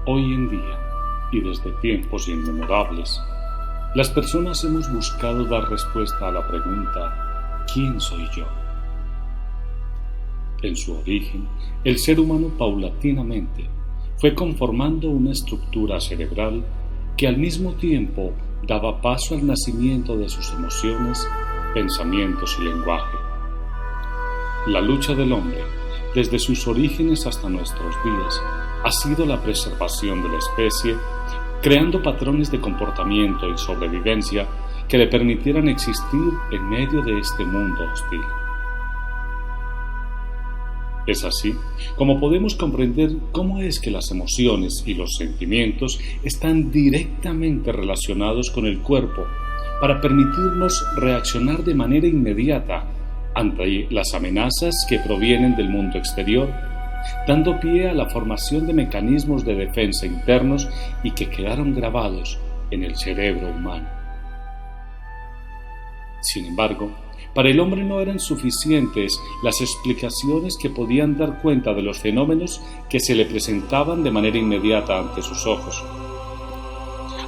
Hoy en día, y desde tiempos inmemorables, las personas hemos buscado dar respuesta a la pregunta ¿quién soy yo? En su origen, el ser humano paulatinamente fue conformando una estructura cerebral que al mismo tiempo daba paso al nacimiento de sus emociones, pensamientos y lenguaje. La lucha del hombre, desde sus orígenes hasta nuestros días, ha sido la preservación de la especie, creando patrones de comportamiento y sobrevivencia que le permitieran existir en medio de este mundo hostil. Es así como podemos comprender cómo es que las emociones y los sentimientos están directamente relacionados con el cuerpo para permitirnos reaccionar de manera inmediata ante las amenazas que provienen del mundo exterior, dando pie a la formación de mecanismos de defensa internos y que quedaron grabados en el cerebro humano. Sin embargo, para el hombre no eran suficientes las explicaciones que podían dar cuenta de los fenómenos que se le presentaban de manera inmediata ante sus ojos.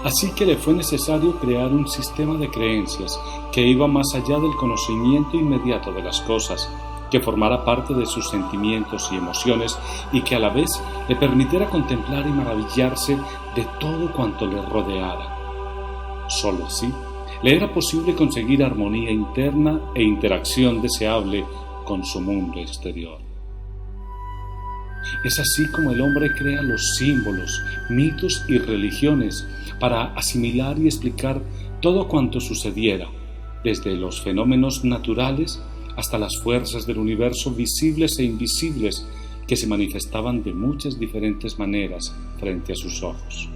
Así que le fue necesario crear un sistema de creencias que iba más allá del conocimiento inmediato de las cosas, que formara parte de sus sentimientos y emociones y que a la vez le permitiera contemplar y maravillarse de todo cuanto le rodeara. Solo así le era posible conseguir armonía interna e interacción deseable con su mundo exterior. Es así como el hombre crea los símbolos, mitos y religiones para asimilar y explicar todo cuanto sucediera, desde los fenómenos naturales hasta las fuerzas del universo visibles e invisibles que se manifestaban de muchas diferentes maneras frente a sus ojos.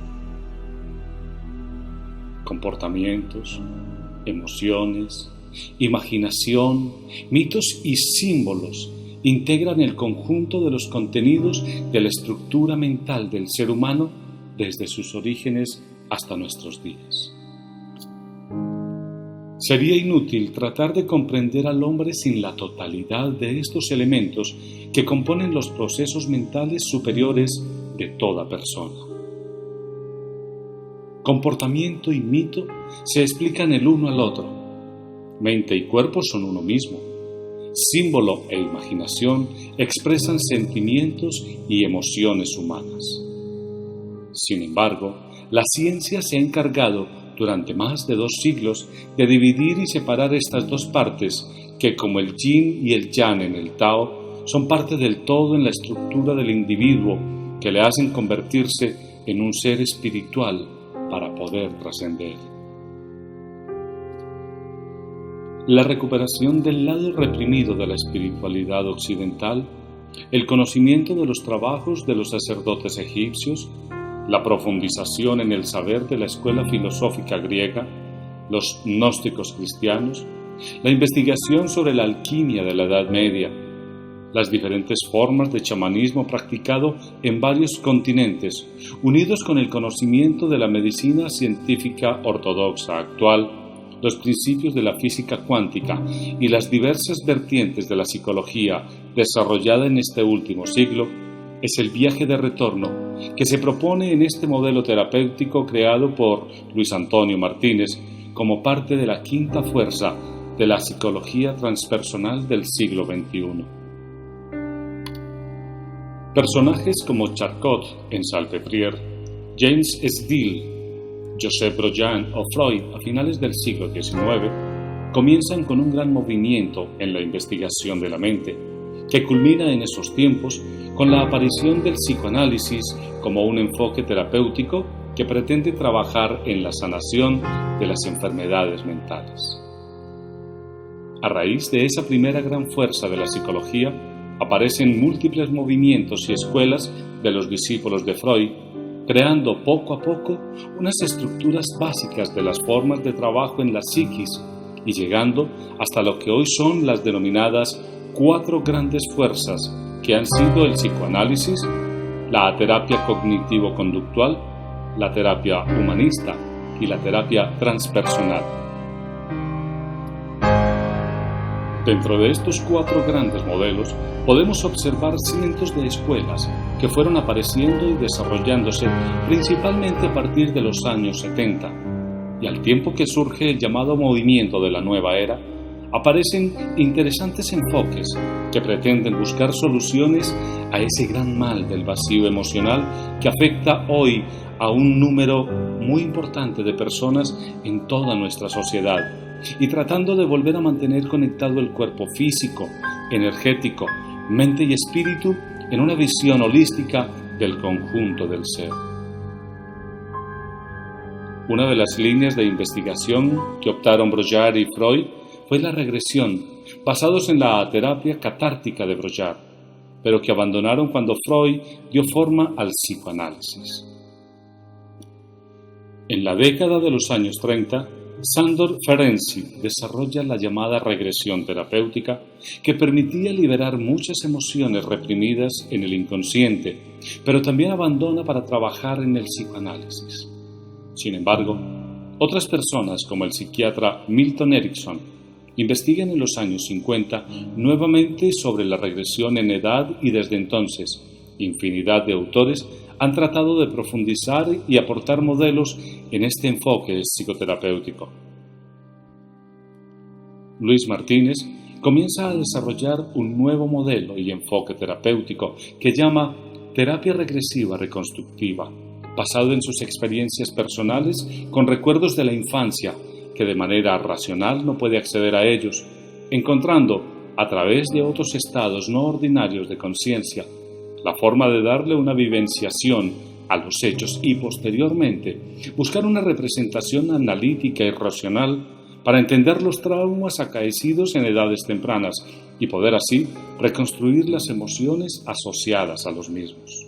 Comportamientos, emociones, imaginación, mitos y símbolos integran el conjunto de los contenidos de la estructura mental del ser humano desde sus orígenes hasta nuestros días. Sería inútil tratar de comprender al hombre sin la totalidad de estos elementos que componen los procesos mentales superiores de toda persona. Comportamiento y mito se explican el uno al otro. Mente y cuerpo son uno mismo. Símbolo e imaginación expresan sentimientos y emociones humanas. Sin embargo, la ciencia se ha encargado durante más de 2 siglos de dividir y separar estas dos partes que, como el yin y el yang en el Tao, son parte del todo en la estructura del individuo que le hacen convertirse en un ser espiritual para poder trascender. La recuperación del lado reprimido de la espiritualidad occidental, el conocimiento de los trabajos de los sacerdotes egipcios, la profundización en el saber de la escuela filosófica griega, los gnósticos cristianos, la investigación sobre la alquimia de la Edad Media, las diferentes formas de chamanismo practicado en varios continentes, unidos con el conocimiento de la medicina científica ortodoxa actual, los principios de la física cuántica y las diversas vertientes de la psicología desarrollada en este último siglo, es el viaje de retorno que se propone en este modelo terapéutico creado por Luis Antonio Martínez como parte de la quinta fuerza de la psicología transpersonal del siglo XXI. Personajes como Charcot en Salpêtrière, James Steele, Joseph Breuil o Freud a finales del siglo XIX comienzan con un gran movimiento en la investigación de la mente, que culmina en esos tiempos con la aparición del psicoanálisis como un enfoque terapéutico que pretende trabajar en la sanación de las enfermedades mentales. A raíz de esa primera gran fuerza de la psicología, aparecen múltiples movimientos y escuelas de los discípulos de Freud, creando poco a poco unas estructuras básicas de las formas de trabajo en la psiquis y llegando hasta lo que hoy son las denominadas 4 grandes fuerzas que han sido el psicoanálisis, la terapia cognitivo-conductual, la terapia humanista y la terapia transpersonal. Dentro de estos 4 grandes modelos podemos observar cientos de escuelas que fueron apareciendo y desarrollándose principalmente a partir de los años 70, y al tiempo que surge el llamado movimiento de la nueva era, aparecen interesantes enfoques que pretenden buscar soluciones a ese gran mal del vacío emocional que afecta hoy a un número muy importante de personas en toda nuestra sociedad, y tratando de volver a mantener conectado el cuerpo físico, energético, mente y espíritu en una visión holística del conjunto del ser. Una de las líneas de investigación que optaron Brouillard y Freud fue la regresión, basados en la terapia catártica de Brouillard, pero que abandonaron cuando Freud dio forma al psicoanálisis. En la década de los años 30, Sándor Ferenczi desarrolla la llamada regresión terapéutica, que permitía liberar muchas emociones reprimidas en el inconsciente, pero también abandona para trabajar en el psicoanálisis. Sin embargo, otras personas, como el psiquiatra Milton Erickson, investigan en los años 50 nuevamente sobre la regresión en edad, y desde entonces infinidad de autores han tratado de profundizar y aportar modelos en este enfoque psicoterapéutico. Luis Martínez comienza a desarrollar un nuevo modelo y enfoque terapéutico que llama terapia regresiva reconstructiva, basado en sus experiencias personales con recuerdos de la infancia, que de manera racional no puede acceder a ellos, encontrando, a través de otros estados no ordinarios de conciencia, la forma de darle una vivenciación a los hechos y, posteriormente, buscar una representación analítica y racional para entender los traumas acaecidos en edades tempranas y poder así reconstruir las emociones asociadas a los mismos.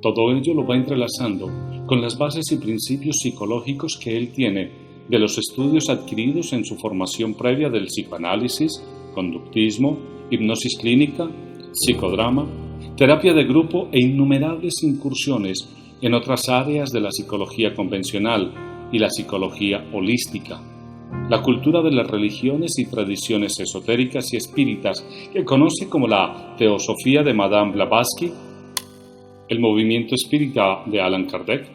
Todo ello lo va entrelazando con las bases y principios psicológicos que él tiene de los estudios adquiridos en su formación previa del psicoanálisis, conductismo, hipnosis clínica, psicodrama, terapia de grupo e innumerables incursiones en otras áreas de la psicología convencional y la psicología holística, la cultura de las religiones y tradiciones esotéricas y espíritas que conoce como la teosofía de Madame Blavatsky, el movimiento espírita de Allan Kardec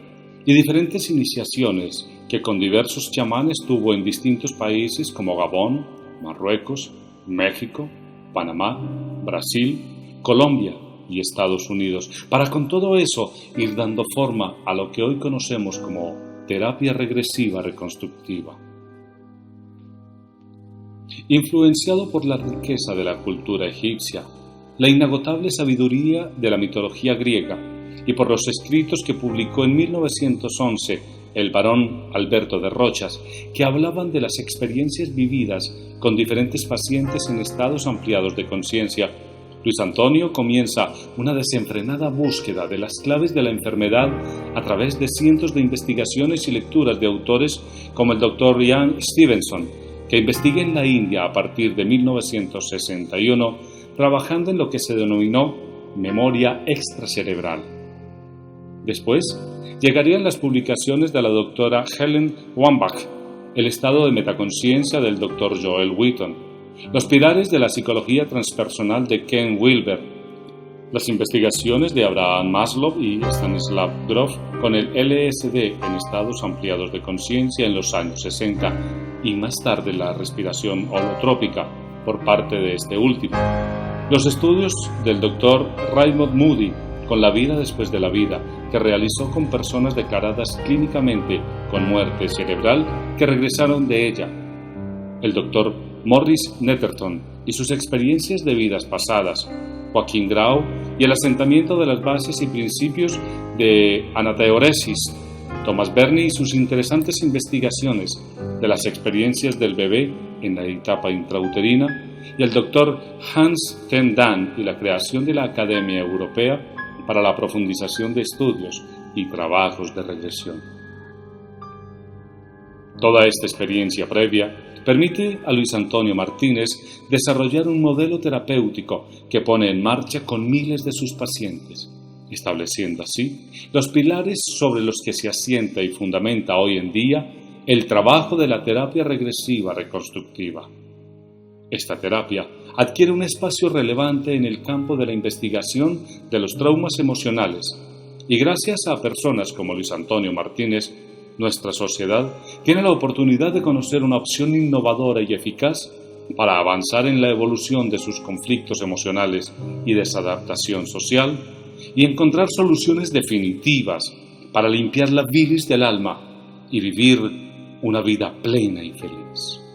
y diferentes iniciaciones que con diversos chamanes tuvo en distintos países como Gabón, Marruecos, México, Panamá, Brasil, Colombia y Estados Unidos, para con todo eso ir dando forma a lo que hoy conocemos como terapia regresiva reconstructiva. Influenciado por la riqueza de la cultura egipcia, la inagotable sabiduría de la mitología griega y por los escritos que publicó en 1911 el barón Alberto de Rochas, que hablaban de las experiencias vividas con diferentes pacientes en estados ampliados de conciencia, Luis Antonio comienza una desenfrenada búsqueda de las claves de la enfermedad a través de cientos de investigaciones y lecturas de autores como el Dr. Ian Stevenson, que investiga en la India a partir de 1961, trabajando en lo que se denominó memoria extracerebral. Después, llegarían las publicaciones de la doctora Helen Wambach, el estado de metaconciencia del Dr. Joel Wheaton, los pilares de la psicología transpersonal de Ken Wilber, las investigaciones de Abraham Maslow y Stanislav Grof con el LSD en estados ampliados de conciencia en los años 60 y más tarde la respiración holotrópica por parte de este último, los estudios del Dr. Raymond Moody con la vida después de la vida, que realizó con personas declaradas clínicamente con muerte cerebral que regresaron de ella, el Dr. Morris Netterton y sus experiencias de vidas pasadas, Joaquín Grau y el asentamiento de las bases y principios de anateoresis, Thomas Berney y sus interesantes investigaciones de las experiencias del bebé en la etapa intrauterina, y el Dr. Hans ten Dam y la creación de la Academia Europea para la profundización de estudios y trabajos de regresión. Toda esta experiencia previa permite a Luis Antonio Martínez desarrollar un modelo terapéutico que pone en marcha con miles de sus pacientes, estableciendo así los pilares sobre los que se asienta y fundamenta hoy en día el trabajo de la terapia regresiva reconstructiva. Esta terapia adquiere un espacio relevante en el campo de la investigación de los traumas emocionales y gracias a personas como Luis Antonio Martínez, nuestra sociedad tiene la oportunidad de conocer una opción innovadora y eficaz para avanzar en la evolución de sus conflictos emocionales y desadaptación social y encontrar soluciones definitivas para limpiar la bilis del alma y vivir una vida plena y feliz.